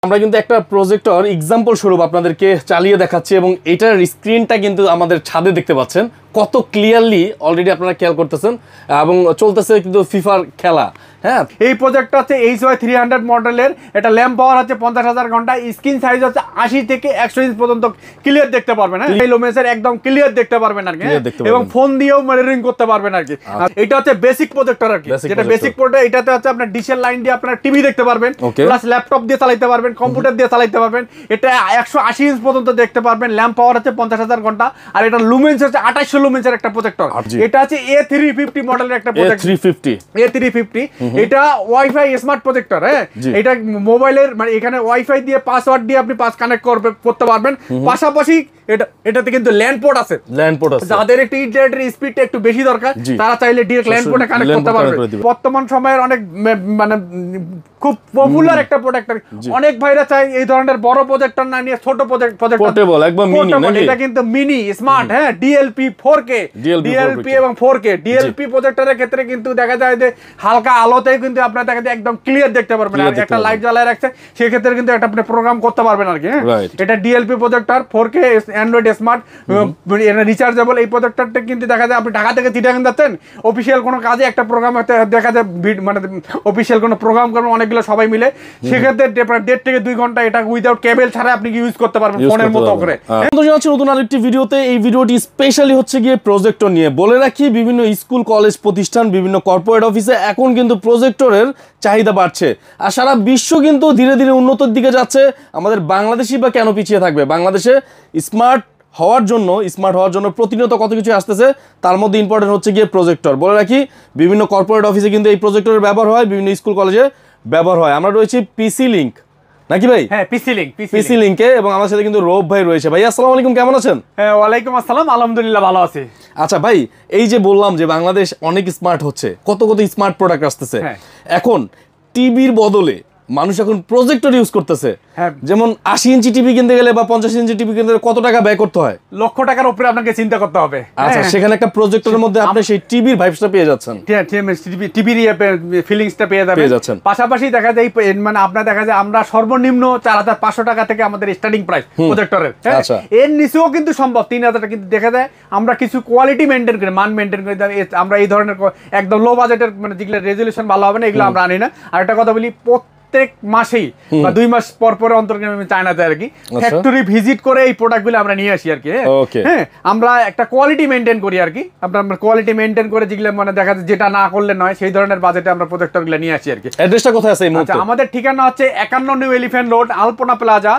আমরা কিন্তু একটা প্রজেক্টর এক্সাম্পল স্বরূপ আপনাদেরকে চালিয়ে দেখাচ্ছি এবং এটার স্ক্রিনটা কিন্তু আমাদের ছাদে দেখতে পাচ্ছেন কত ক্লিয়ারলি অলরেডি আপনারা খেয়াল করতেছেন এবং চলতেছে কিন্তু ফিফার খেলা। হ্যাঁ, এই প্রজেক্টটা হচ্ছে HY300 মডেলের, এটা ল্যাম্প পাওয়ার হচ্ছে 50,000 ঘন্টা, স্ক্রিন সাইজ হচ্ছে 80 থেকে 100 ইঞ্চ পর্যন্ত ক্লিয়ার দেখতে পারবেন। হ্যাঁ, এই লুমেন্সের একদম ক্লিয়ার দেখতে পারবেন আর কি, এবং ফোন দিয়েও মনিটরিং করতে পারবেন আর কি। এটা হচ্ছে বেসিক প্রজেক্টর আর কি, যেটা বেসিক প্রজেক্টর। এটাতে হচ্ছে আপনার ডিশের লাইন দিয়ে আপনারা টিভি দেখতে পারবেন, প্লাস ল্যাপটপ দিয়ে চালাতে পারবেন, কম্পিউটার দিয়ে চালাতে পারবেন। এটা 180 ইঞ্চ পর্যন্ত দেখতে পারবেন। ল্যাম্প পাওয়ার হচ্ছে 50,000 ঘন্টা, আর এটা লুমেন্স হচ্ছে 2800 লুমেন্সের একটা প্রজেক্টর। এটা হচ্ছে A350 মডেলের একটা প্রজেক্টর। A350 এটা ওয়াইফাই স্মার্ট প্রজেক্টর। হ্যাঁ, এটা মোবাইলের মানে এখানে ওয়াইফাই দিয়ে পাসওয়ার্ড দিয়ে আপনি পাস কানেক্ট করতে পারবেন। পাশাপাশি এটাতে কিন্তু ল্যান্ড পোর্ট আছে। যাদের একটু ইন্টারনেটের স্পিডটা একটু বেশি দরকার তারা চাইলে ডাইরেক্ট ল্যান্ড পোর্টে কানেক্ট করতে পারবে। বর্তমান সময়ের অনেক মানে খুব পপুলার একটা প্রজেক্টর। অনেক ভাইরা চাই এই ধরনের বড় প্রজেক্টর না নিয়ে ছোট প্রজেক্টর, পোর্টেবল একদম মিনি। এটা কিন্তু মিনি স্মার্ট। হ্যাঁ, DLP 4K, DLP এবং 4K। DLP প্রজেক্টরের ক্ষেত্রে কিন্তু দেখা যায় যে হালকা আলোতে কিন্তু আপনারা দেখা যায় একদম ক্লিয়ার দেখতে পারবেন। আর একটা লাইট জ্বালায় রাখছে সেই ক্ষেত্রে কিন্তু একটা আপনি প্রোগ্রাম করতে পারবেন আর কি। এটা DLP projector 4K Android smart, rechargeable. এই প্রজেক্টরটা কিন্তু দেখা যায় আপনি ঢাকা থেকে চিটাগাং যাচ্ছেন, অফিসিয়াল কোনো কাজে একটা প্রোগ্রাম দেখা যায়, মানে অফিসিয়াল কোনো প্রোগ্রাম করবেন অনেকগুলো সবাই মিলে, সেক্ষেত্রে 1.5 থেকে 2 ঘন্টা এটা উইদাউট কেবল ছাড়া আপনি ইউজ করতে পারবেন ফোনের মতো করে। নতুন আরেকটি ভিডিওতে, এই ভিডিওটি স্পেশালি হচ্ছে গিয়ে প্রজেক্টর নিয়ে। বলে রাখি, বিভিন্ন স্কুল কলেজ প্রতিষ্ঠান, বিভিন্ন কর্পোরেট অফিসে এখন কিন্তু প্রজেক্টরের চাহিদা বাড়ছে, আর সারা বিশ্ব কিন্তু ধীরে ধীরে উন্নতির দিকে যাচ্ছে। আমাদের বাংলাদেশি বা কেন পিছিয়ে থাকবে? বাংলাদেশে স্মার্ট হওয়ার জন্য প্রতিনিয়ত কত কিছু আসতেছে, তার মধ্যে ইম্পর্টেন্ট হচ্ছে গিয়ে প্রজেক্টর। বলে রাখি, বিভিন্ন কর্পোরেট অফিসে কিন্তু এই প্রজেক্টরের ব্যবহার হয়, বিভিন্ন স্কুল কলেজে ব্যবহার হয়। আমরা রয়েছি পিসি লিংক, নাকি ভাই? হ্যাঁ, পিসি লিংকে, এবং আমার সাথে কিন্তু রৌফ ভাই রয়েছে। ভাই আসসালামু আলাইকুম, কেমন আছেন? হ্যাঁ, ওয়ালাইকুম আসসালাম, আলহামদুলিল্লাহ ভালো আছি। আচ্ছা ভাই, এই যে বললাম যে বাংলাদেশ অনেক স্মার্ট হচ্ছে, কত স্মার্ট প্রোডাক্ট আসতেছে। এখন টিভির বদলে মানুষ এখন প্রজেক্টর ইউজ করতেছে। যেমন 80 ইঞ্চি টিভি কিনতে গেলে বা 50 ইঞ্চি টিভি কিনতে গেলে কত টাকা ব্যয় করতে হয়? লক্ষ টাকার উপরে আপনাকে চিন্তা করতে হবে। আচ্ছা, সেখানে একটা প্রজেক্টরের মধ্যে আপনি সেই টিভির ভাইবসটা পেয়ে যাচ্ছেন, টিভির ফিলিংসটা পেয়ে যাচ্ছেন। পাশাপাশি দেখা যায় মানে আপনার দেখা যায় আমরা সর্বনিম্ন 4500 টাকা থেকে আমাদের স্টার্টিং প্রাইস প্রজেক্টরের। এর নিচেও কিন্তু সম্ভব 3000 টাকা, কিন্তু দেখা যায় আমরা কিছু কোয়ালিটি মেনটেন করে, মান মেনটেন করে আমরা এই ধরনের একদম লো বাজেটের, মানে যেগুলো রেজুলেশন ভালো হবে না, এগুলো আমরা আনি না। আর একটা কথা বলি, প্রত্যেক মাসেই বা 2 মাস পর পর অন্তর চায়নাতে আর কি ফ্যাক্টরি ভিজিট করে এই প্রোডাক্টগুলো আমরা নিয়ে আসি আর কি। হ্যাঁ, আমরা একটা কোয়ালিটি মেনটেন করি আর কি। আমরা কোয়ালিটি মেনটেন করে যেগুলো মানে দেখা যায় যেটা না করলে নয়, সেই ধরনের বাজেটে আমরা প্রোডাক্টরগুলো নিয়ে আসি আর কি। অ্যাড্রেসটা কোথায় আছে এই মুহূর্তে? আচ্ছা, আমাদের ঠিকানা হচ্ছে 51 নিউ এলিফ্যান্ট রোড, আলপনা প্লাজা,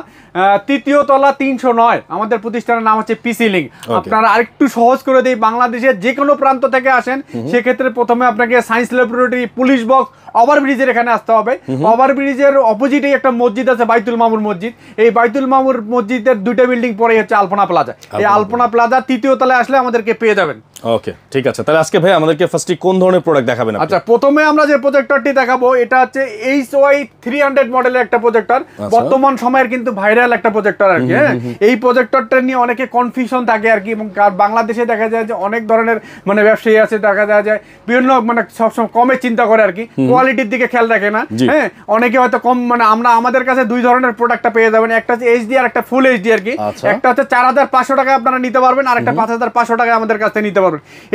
3য় তলা, 309। আমাদের প্রতিষ্ঠানের নাম হচ্ছে পিসি লিংক। আপনারা আরেকটু সহজ করে দিই, বাংলাদেশের যে কোনো প্রান্ত থেকে আসেন সেক্ষেত্রে প্রথমে আপনাকে সায়েন্স ল্যাবরেটরি, পুলিশ বক্স, ওভারব্রিজের এখানে আসতে হবে। ওভারব্রিজের অপোজিটেই একটা মসজিদ আছে, বাইতুল মামুর মসজিদ। এই বাইতুল মামুর মসজিদের 2টা বিল্ডিং পরেই হচ্ছে আলপনা প্লাজা। এই আলপনা প্লাজা 3য় তলায় আসলে আমাদেরকে পেয়ে যাবেন। ওকে, ঠিক আছে। তাহলে আজকে ভাই আমাদেরকে ফার্স্টে কোন ধরনের প্রোডাক্ট দেখাবেন? আচ্ছা, প্রথমে আমরা যে প্রজেক্টরটি দেখাবো এটা হচ্ছে HY300 মডেলের একটা প্রজেক্টর। বর্তমান সময়ের কিন্তু ভাইরাল একটা প্রজেক্টর আর কি। হ্যাঁ, এই প্রজেক্টরটা নিয়ে অনেকে কনফিউশন থাকে আর কি, এবং বাংলাদেশে দেখা যায় যে অনেক ধরনের মানে ব্যবসায়ী আছে, দেখা যায় বিভিন্ন মানে সবসময় কমে চিন্তা করে আর কি, কোয়ালিটির দিকে খেয়াল রাখে না। হ্যাঁ, অনেকে হয়তো কম, মানে আমাদের কাছে 2 ধরনের প্রোডাক্টটা পেয়ে যাবেন, একটা হচ্ছে HD আর একটা ফুল HD আর কি। একটা হচ্ছে 4500 টাকা আপনারা নিতে পারবেন, আর একটা 5500 টাকা আমাদের কাছে নিতে পারবেন।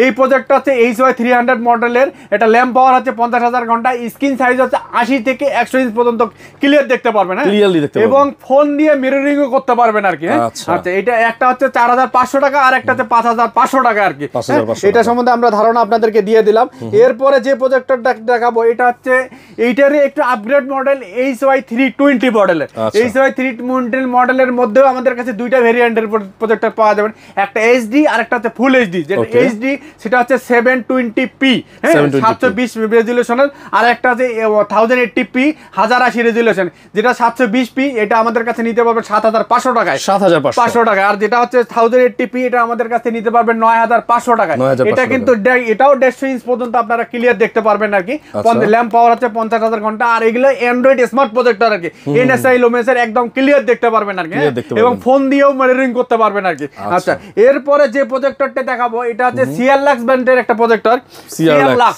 এই প্রজেক্টটা হচ্ছে HY300 মডেলের, এটা ল্যাম্প পাওয়ার হচ্ছে 50,000 ঘন্টা, স্ক্রিন সাইজ হচ্ছে 80 থেকে 100 ইঞ্চ পর্যন্ত ক্লিয়ার দেখতে পারবেন। এবং ফোন দিয়ে মিররিংও করতে পারবেন আর কি। আচ্ছা, এটা একটা হচ্ছে 4500 টাকা, আর একটা হচ্ছে 5500 টাকা আর কি। এটা সম্বন্ধে আমরা ধারণা আপনাদেরকে দিয়ে দিলাম। এরপরে যে প্রজেক্টরটা দেখাবো এটা হচ্ছে এইটারই একটু আপগ্রেড মডেল, HY320 মডেলের। HY320 মডেলের মধ্যেও আমাদের কাছে 2টা ভেরিয়েন্টের প্রজেক্টর পাওয়া যাবে, একটা HD আর একটা হচ্ছে ফুল HD। যেটা HD সেটা হচ্ছে 720p, 720 রেজুলেশনের, আর একটা আছে 1080p 1080 রেজুলেশন, যেটা 720p। এটা আমাদের কাছে নিতে পারবেন 7500 টাকায়, 7500 টাকা। আর যেটা হচ্ছে 1080p এটা আমাদের কাছে নিতে পারবেন 9500 টাকায়। এটা কিন্তু এটাও 150 ইঞ্চ পর্যন্ত আপনারা ক্লিয়ার দেখতে পারবেন আর কি। ল্যাম্প পাওয়ার হচ্ছে 50000 ঘন্টা। আর এগুলো অ্যান্ড্রয়েড স্মার্ট প্রজেক্টর আর কি, এনএসআই লুমেন্সের একদম ক্লিয়ার দেখতে পারবেন আর কি, এবং ফোন দিয়েও মনিটরিং করতে পারবেন আর কি। আচ্ছা, এরপরে যে প্রজেক্টরটা দেখাবো এটা হচ্ছে সিআরলাক্স ব্র্যান্ডের একটা প্রজেক্টর।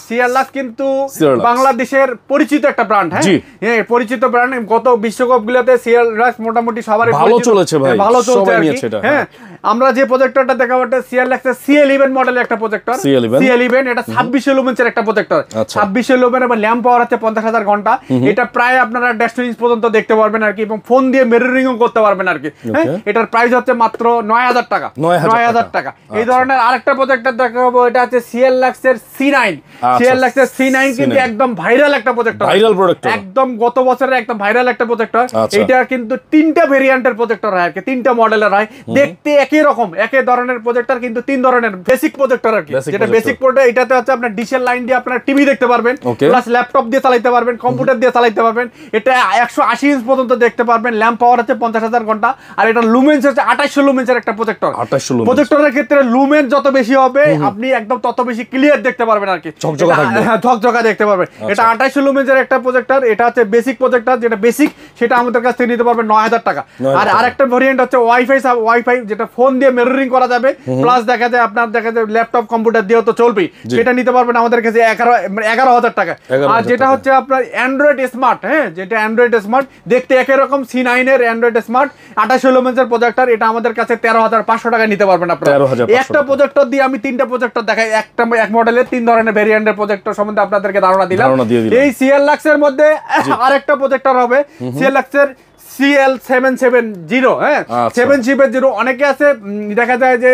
সিআরলাক্স কিন্তু বাংলাদেশের পরিচিত একটা ব্র্যান্ড। হ্যাঁ, পরিচিত ব্র্যান্ড। গত বিশ্বকাপ গুলোতে সিআরলাক্স মোটামুটি সবারই ভালো চলেছে ভাই, ভালো চলছে আর কি। হ্যাঁ, আমরা যে প্রজেক্টরটা দেখাবো এটা সিআরলাক্সের C11 মডেলের একটা প্রজেক্টর। C11 এটা 2600 লুমেন্সের একটা প্রজেক্টর। 2600 লুমেন এবং ল্যাম্প পাওয়ার আছে 50000 ঘন্টা। এটা প্রায় আপনারা 150 ইঞ্চ পর্যন্ত দেখতে পারবেন আর কি, এবং ফোন দিয়ে মিররিংও করতে পারবেন আর কি। হ্যাঁ, এটার প্রাইস হচ্ছে মাত্র 9000 টাকা। 9000 টাকা। এই ধরনের আরেকটা প্রজেক্টর দেখাবো, এটা আছে সিআরলাক্সের C9। সিআরলাক্সের C9 কিন্তু একদম ভাইরাল একটা প্রজেক্টর, একদম গত বছরের একদম ভাইরাল একটা প্রজেক্টর। এটা কিন্তু 3টা ভেরিয়েন্টের প্রজেক্টর হয় আর কি, 3টা মডেলের হয়। দেখতে একই রকম, একই ধরনের প্রজেক্টর, কিন্তু 3 ধরনের বেসিক প্রজেক্টর আর কি। যেটা বেসিক প্রজেক্টর, এটাতে হচ্ছে আপনার ডিশের লাইন দিয়ে আপনারা টিভি দেখতে পারবেন, প্লাস ল্যাপটপ দিয়ে চালাতে পারবেন, কম্পিউটার দিয়ে চালাতে পারবেন। এটা 180 ইঞ্চ পর্যন্ত দেখতে পারবেন। ল্যাম্প পাওয়ার হচ্ছে 50000 ঘন্টা। আর এটা লুমেন্স হচ্ছে 2800 লুমেন্সের একটা প্রজেক্টর। প্রজেক্টরের ক্ষেত্রে লুমেন্স যত বেশি হবে আপনি একদম তত বেশি ক্লিয়ার দেখতে পারবেন আর কি, ঝকঝকা দেখতে পারবেন। এটা 2800 লুমেন্সের একটা প্রজেক্টর। এটা হচ্ছে বেসিক প্রজেক্টর, যেটা বেসিক সেটা আমাদের কাছ থেকে নিতে পারবেন 9000 টাকা। আর আরেকটা ভেরিয়েন্ট হচ্ছে ওয়াইফাই, যেটা ফোন দিয়ে মিররিং করা যাবে, প্লাস দেখা যায় আপনার ল্যাপটপ কম্পিউটার দিয়েও তো চলবেই, সেটা নিতে পারবেন আমাদের কাছে 11000 টাকা। আর যেটা হচ্ছে আপনার অ্যান্ড্রয়েড স্মার্ট, হ্যাঁ, যেটা অ্যান্ড্রয়েড স্মার্ট, দেখতে একই রকম C9 এর অ্যান্ড্রয়েড স্মার্ট 2800 লুমেন্সের প্রজেক্টর। এটা আমাদের কাছে 13500 টাকা নিতে পারবেন আপনারা। একটা প্রজেক্টর দিয়ে আমি 3টা প্রজেক্টর দেখাই, এক মডেলের 3 ধরনের ভেরিয়েন্টের প্রজেক্টর সম্বন্ধে আপনাদেরকে ধারণা দিলাম। এই সিআরলাক্সের মধ্যে আরেকটা প্রজেক্টর হবে, সিআরলাক্সের CL770। হ্যাঁ, 770 অনেকে আছে দেখা যায় যে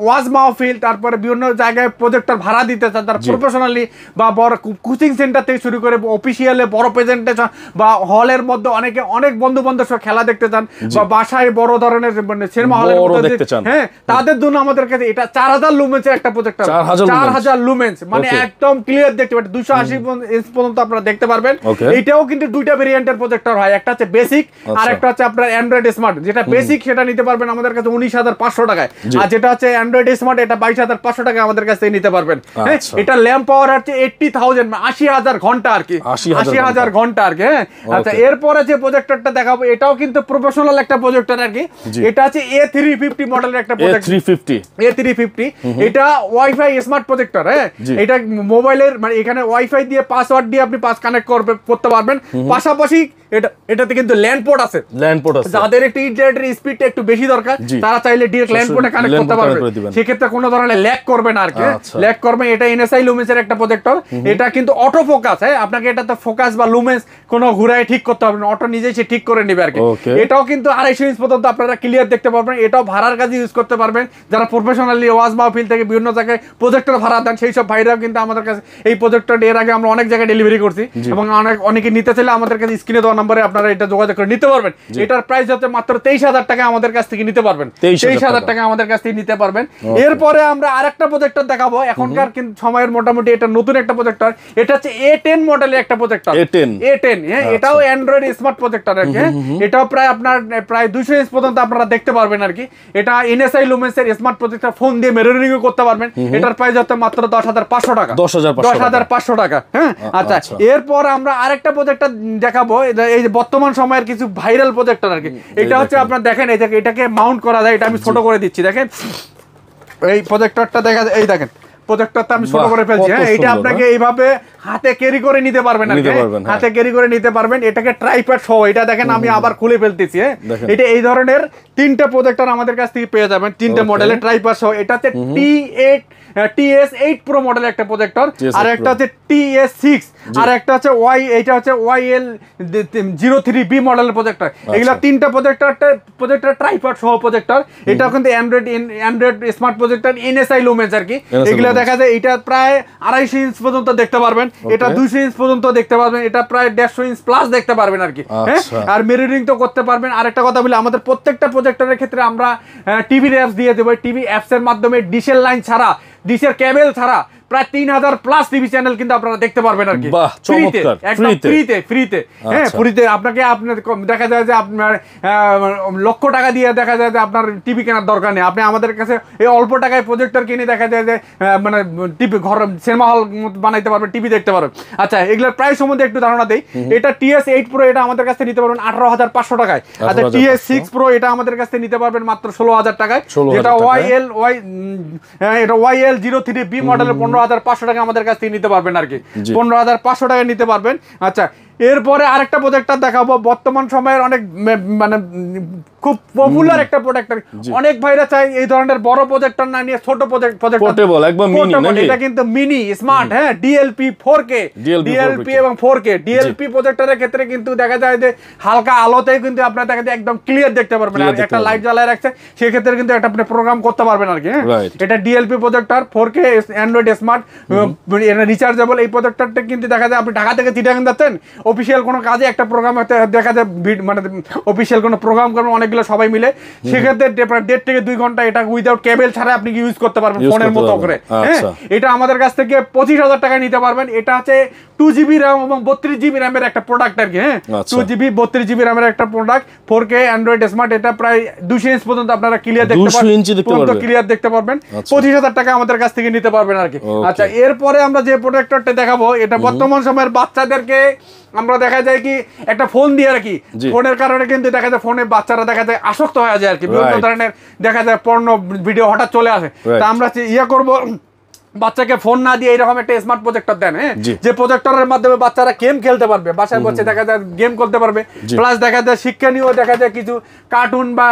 ওয়াজ মাহফিল, তারপরে বিভিন্ন জায়গায় প্রজেক্টর ভাড়া দিতে চান, তার প্রফেশনালি বা বড় কোচিং সেন্টার থেকে শুরু করে অফিসিয়ালে বড় প্রেজেন্টেশন বা হলের মধ্যে অনেকে অনেক বন্ধু বান্ধব সব খেলা দেখতে চান, বা বাসায় বড় ধরনের সিনেমা হলের মধ্যে দেখতে চান। হ্যাঁ, তাদের জন্য আমাদের কাছে এটা 4000 লুমেন্সের একটা প্রজেক্টর। 4000 লুমেন্স মানে একদম ক্লিয়ার দেখতে পাবেন, 280 ইঞ্চ পর্যন্ত আপনারা দেখতে পারবেন। এটাও কিন্তু 2টা ভেরিয়েন্টের প্রজেক্টর হয়, একটা হচ্ছে বেসিক, আর একটা হচ্ছে আপনার অ্যান্ড্রয়েড স্মার্ট। যেটা বেসিক সেটা নিতে পারবেন আমাদের কাছে 19500 টাকায়, আর যেটা হচ্ছে অ্যান্ড্রয়েড স্মার্ট এটা 22500 টাকায় আমাদের কাছে নিতে পারবেন। এটা ল্যাম্প পাওয়ার হচ্ছে 80000 80000 ঘন্টা আর কি, 80000 ঘন্টা আর কি। হ্যাঁ, আচ্ছা, এরপরে যে প্রজেক্টরটা দেখাবো এটাও কিন্তু প্রফেশনাল একটা প্রজেক্টর আর কি। এটা হচ্ছে A350 মডেলের একটা প্রজেক্টর। A350 এটা ওয়াইফাই স্মার্ট প্রজেক্টর। হ্যাঁ, এটা মোবাইলের মানে এখানে ওয়াইফাই দিয়ে পাসওয়ার্ড দিয়ে আপনি কানেক্ট করতে পারবেন। পাশাপাশি এটাতে কিন্তু ল্যান্ড পোর্ট আছে। যাদের একটু ইন্টারনেটের স্পিডটা একটু বেশি দরকার তারা চাইলে ডাইরেক্ট ল্যান্ড পোর্টে কানেক্ট করতে পারবে, সেক্ষেত্রে কোনো ধরনের ল্যাগ করবে না আর কি। ল্যাগ করবে। এটা এনএসআই লুমেন্সের একটা প্রজেক্টর। এটা কিন্তু অটো ফোকাস। হ্যাঁ, আপনাকে এটাতে ফোকাস বা লুমেন্স কোনো ঘুরায় ঠিক করতে হবে না, অটো নিজেই সে ঠিক করে নেবে আর কি। এটাও কিন্তু 250 ইঞ্চ পর্যন্ত আপনারা ক্লিয়ার দেখতে পারবেন। এটাও ভাড়ার কাজে ইউজ করতে পারবেন, যারা প্রফেশনালি ওয়াজ মাহফিল থেকে বিভিন্ন জায়গায় প্রজেক্টর ভাড়া দেন সেই সব ভাইরাও কিন্তু আমাদের কাছে এই প্রজেক্টর এর আগে আমরা অনেক জায়গায় ডেলিভারি করছি, এবং অনেকে নিতে চাইলে আমাদের কাছে স্ক্রিনে দেওয়া নম্বরে আপনারা এটা যোগাযোগ করে নিতে পারবেন। এটার প্রাইস হচ্ছে মাত্র 23000 টাকা আমাদের কাছ থেকে নিতে পারবেন। 23000 টাকা আমাদের কাছ থেকে নিতে পারবেন। এরপরে আমরা আরেকটা প্রজেক্টর দেখাবো, এখনকার কিন্তু সময়ের মোটামুটি এটা নতুন একটা প্রজেক্টর। এটা হচ্ছে A10 মডেলের একটা প্রজেক্টর। A10 হ্যাঁ, এটাও অ্যান্ড্রয়েড স্মার্ট প্রজেক্টর আর কি। এটাও প্রায় 200 ইঞ্চ পর্যন্ত আপনারা দেখতে পারবেন আর কি। এটা এনএসআই লুমেন্সের স্মার্ট প্রজেক্টর, ফোন দিয়ে মিররিং করতে পারবেন। এটার প্রাইস হচ্ছে মাত্র 10500 টাকা। 10500 টাকা। হ্যাঁ, আচ্ছা, এরপর আমরা আরেকটা প্রজেক্টর দেখাবো, এই যে বর্তমান সময়ের কিছু ভাইরাল প্রজেক্টর আর কি। এটা হচ্ছে আপনার দেখেন, এটাকে মাউন্ট করা যায়। এটা আমি ছোট করে দিচ্ছি, দেখেন এই প্রজেক্টরটা দেখা যায়। এই দেখেন প্রজেক্টরটা আমি ছোট করে ফেলছি। হ্যাঁ, এটা আপনাকে এইভাবে হাতে ক্যারি করে নিতে পারবেন আর কি। হাতে ক্যারি করে নিতে পারবেন। এটাকে ট্রাইপ্যাড সহ, এটা দেখেন আমি আবার খুলে ফেলতেছি। হ্যাঁ, এটা এই ধরনের 3টা প্রজেক্টর আমাদের কাছ থেকে পেয়ে যাবেন, 3টে মডেলের ট্রাইপ্যাড সহ। এটা হচ্ছে TS8 Pro মডেলের একটা প্রজেক্টর, আর একটা হচ্ছে TS6, আর একটা হচ্ছে এটা হচ্ছে YL03B মডেলের প্রজেক্টর। এগুলা 3টা প্রজেক্টর ট্রাইপ্যাড সহ প্রজেক্টর। এটা কিন্তু Android smart projector ANSI lumens আর কি। এগুলা দেখা যায় এটা প্রায় 250 ইঞ্চ পর্যন্ত দেখতে পারবেন, এটা 200 ইঞ্চ পর্যন্ত দেখতে পারবেন, এটা প্রায় 150 ইঞ্চ প্লাস দেখতে পারবেন আর কি। হ্যাঁ, আর মিররিং তো করতে পারবেন। আর একটা কথা বলি, আমাদের প্রত্যেকটা প্রজেক্টরের ক্ষেত্রে আমরা টিভি অ্যাপস দিয়ে দেবো। টিভি অ্যাপস এর মাধ্যমে ডিশের লাইন ছাড়া, ডিশের কেবল ছাড়া প্রায় 3000 প্লাস টিভি চ্যানেল কিন্তু আপনারা দেখতে পারবেন আর কি, বাহ চমৎকার, একদম ফ্রিতে। হ্যাঁ, ফ্রিতে আপনাকে আপনার দেখা যায় যে আপনার লক্ষ টাকা দিয়ে দেখা যায় যে আপনার টিভি কেনার দরকার নেই, আপনি আমাদের কাছে এই অল্প টাকায় প্রজেক্টর কিনে দেখা যায় যে মানে টিভি ঘর সিনেমা হল বানাইতে পারবেন, টিভি দেখতে পারবেন। আচ্ছা, এগুলোর প্রাইস সম্বন্ধে একটু ধারণা দেই। এটা TS8 Pro, এটা আমাদের কাছে নিতে পারবেন 18,500 টাকায়। আচ্ছা, TS6 Pro এটা আমাদের কাছে নিতে পারবেন মাত্র 16,000 টাকায়। যেটা YL03B মডেলের 15,500 টাকা আমাদের কাছ থেকে নিতে পারবেন আর কি, 15,500 টাকা নিতে পারবেন। আচ্ছা, এরপরে আরেকটা প্রজেক্টর দেখাবো, বর্তমান সময়ের অনেক মানে খুব পপুলার একটা প্রজেক্টর। অনেক ভাইরা চাই এই ধরনের বড় প্রজেক্টর না নিয়ে ছোট প্রজেক্টর, পোর্টেবল একদম মিনি নাকি, এটা কিন্তু মিনি স্মার্ট। হ্যাঁ, DLP 4K এবং 4K DLP প্রজেক্টরের ক্ষেত্রে কিন্তু দেখা যায় যে হালকা আলোতেই কিন্তু আপনারা দেখা যায় একদম ক্লিয়ার দেখতে পারবেন। আর একটা লাইট জ্বালায় রাখছে সেই ক্ষেত্রে কিন্তু একটা আপনি প্রোগ্রাম করতে পারবেন আর কি। হ্যাঁ, এটা DLP projector 4K Android smart, এটা রিচার্জেবল। এই প্রজেক্টরটা কিন্তু দেখা যায় আপনি ঢাকা থেকে চিটাগাং যাচ্ছেন, অফিসিয়াল কোনো কাজে একটা প্রোগ্রাম দেখা যায়, মানে অফিসিয়াল কোনো প্রোগ্রাম করবেন অনেকগুলো সবাই মিলে, সেক্ষেত্রে 1.5 থেকে 2 ঘন্টা এটা উইদাউট কেবল ছাড়া আপনি ইউজ করতে পারবেন ফোনের মতো করে। হ্যাঁ, এটা আমাদের কাছ থেকে 25,000 টাকা নিতে পারবেন। এটা হচ্ছে 2GB RAM এবং 32GB RAM এর একটা প্রোডাক্ট আর কি। হ্যাঁ, 2GB 32GB RAM এর একটা প্রোডাক্ট, 4K অ্যান্ড্রয়েড স্মার্ট। এটা প্রায় 200 ইঞ্চ পর্যন্ত আপনারা ক্লিয়ার দেখতে পারবেন, 25,000 টাকা আমাদের কাছ থেকে নিতে পারবেন আর কি। আচ্ছা, এরপরে আমরা যে প্রোডাক্টরটা দেখাবো, এটা বর্তমান সময়ের বাচ্চাদেরকে আমরা দেখা যায় কি একটা ফোন দিয়ে রাখি, ফোনের কারণে কিন্তু দেখা যায় ফোনে বাচ্চারা দেখা যায় আসক্ত হয়ে যায় আর কি, বিভিন্ন ধরনের দেখা যায় পর্ন ভিডিও হঠাৎ চলে আসে। তা আমরা করবো, বাচ্চাকে ফোন না দিয়ে এরকম একটা স্মার্ট প্রজেক্টর দেন। হ্যাঁ, যে প্রজেক্টরের মাধ্যমে বাচ্চারা গেম খেলতে পারবে, বাসায় বসে দেখা যায় গেম করতে পারবে, প্লাস দেখা যায় শিক্ষণীয় দেখা যায় কিছু কার্টুন বা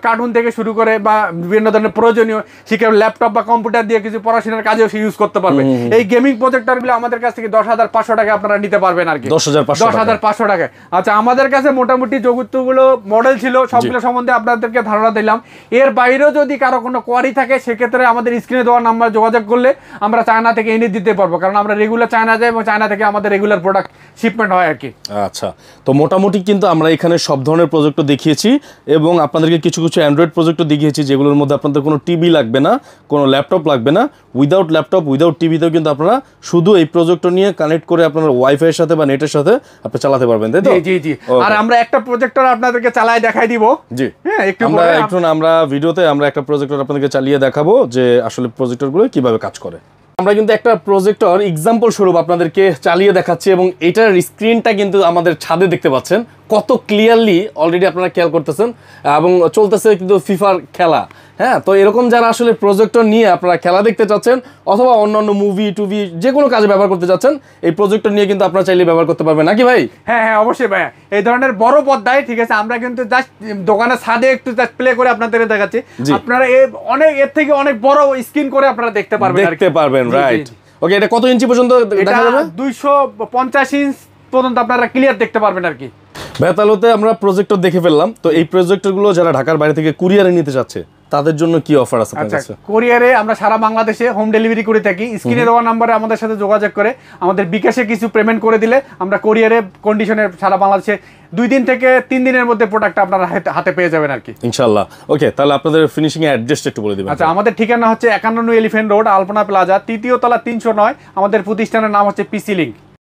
কার্টুন থেকে শুরু করে বা বিভিন্ন ধরনের প্রয়োজনীয় শিক্ষা, ল্যাপটপ বা কম্পিউটার দিয়ে কিছু পড়াশোনার কাজেও সে ইউজ করতে পারবে। এই গেমিং প্রজেক্টরগুলো আমাদের কাছ থেকে 10,500 টাকা আপনারা নিতে পারবেন আর কি, 10,500 টাকায়। আচ্ছা, আমাদের কাছে মোটামুটি যতগুলো মডেল ছিল সবগুলো সম্বন্ধে আপনাদেরকে ধারণা দিলাম। এর বাইরেও যদি কারো কোনো কোয়ারি থাকে সেক্ষেত্রে আমাদের স্ক্রিনে দেওয়া নাম্বার যোগাযোগ করলে আমরা চায়না থেকে এনে দিতে পারবো, কারণ আমরা রেগুলার চায়না যাই এবং চায়না থেকে আমাদের রেগুলার প্রোডাক্ট শিপমেন্ট হয় আর কি। আচ্ছা, তো মোটামুটি কিন্তু আমরা এখানে সব ধরনের প্রজেক্টর দেখিয়েছি এবং আপনাদেরকে কিছু কিছু অ্যান্ড্রয়েড প্রজেক্টর দেখিয়েছি, যেগুলোর মধ্যে আপনাদের কোনো টিভি লাগবে না, কোনো ল্যাপটপ লাগবে না। উইদাউট ল্যাপটপ উইদাউট টিভিতেও কিন্তু আপনারা শুধু এই প্রজেক্টর নিয়ে কানেক্ট করে আপনারা ওয়াইফাই এর সাথে বা নেটের সাথে আপনি চালাতে পারবেন, তাই তো? জি জি। আর আমরা একটা প্রজেক্টর আপনাদেরকে চালায় দেখাই দিব। জি, হ্যাঁ, আমরা ভিডিওতে আমরা একটা প্রজেক্টর আপনাদেরকে চালিয়ে দেখাবো যে আসলে প্রজেক্টরগুলো কিভাবে কাজ করে। আমরা কিন্তু একটা প্রজেক্টর এক্সাম্পল স্বরূপ আপনাদেরকে চালিয়ে দেখাচ্ছি এবং এটার স্ক্রিনটা কিন্তু আমাদের ছাদে দেখতে পাচ্ছেন, কত ক্লিয়ারলি অলরেডি আপনারা খেয়াল করতেছেন এবং চলতেছে কিন্তু ফিফার খেলা। হ্যাঁ, তো এরকম যারা আসলে প্রজেক্টর নিয়ে আপনারা খেলা দেখতে চাচ্ছেন অথবা অন্যান্য মুভি টুভি যে কোনো কাজে ব্যবহার করতে চাচ্ছেন, এই প্রজেক্টর নিয়ে কিন্তু আপনারা চাইলে ব্যবহার করতে পারবেন, নাকি ভাই? হ্যাঁ হ্যাঁ, অবশ্যই ভাই। এই ধরনের বড় পর্দায় ঠিক আছে, আমরা কিন্তু জাস্ট দোকানের ছাদে একটু জাস্ট প্লে করে আপনাদের দেখাচ্ছি, আপনারা এর থেকে অনেক বড় স্ক্রিন করে আপনারা দেখতে পারবেন, রাইট। ওকে, এটা কত ইঞ্চি পর্যন্ত দেখা যাবে? 250 ইঞ্চ পর্যন্ত আপনারা ক্লিয়ার দেখতে পারবেন আর কি। বেতালোতে আমরা প্রজেক্টর দেখে ফেললাম, তো এই প্রজেক্টরগুলো যারা ঢাকার বাইরে থেকে কুরিয়ারে নিতে চাচ্ছে তাদের জন্য কি অফার আছে আপনার কাছে? কুরিয়ারে আমরা সারা বাংলাদেশে হোম ডেলিভারি করে থাকি। স্ক্রিনে দেওয়া নম্বরে আমাদের সাথে যোগাযোগ করে আমাদের বিকাশে কিছু পেমেন্ট করে দিলে আমরা কুরিয়ারে কন্ডিশনে সারা বাংলাদেশে 2 দিন থেকে 3 দিনের মধ্যে প্রোডাক্টটা আপনারা হাতে পেয়ে যাবেন আর কি, ইনশাআল্লাহ। ওকে, তাহলে আপনাদের ফিনিশিং এর অ্যাড্রেসটা একটু বলে দিবেন। আচ্ছা, আমাদের ঠিকানা হচ্ছে 51 এলিফ্যান্ট রোড, আলপনা প্লাজা, 3য় তলা, 309। আমাদের প্রতিষ্ঠানের নাম হচ্ছে পিসি লিংক।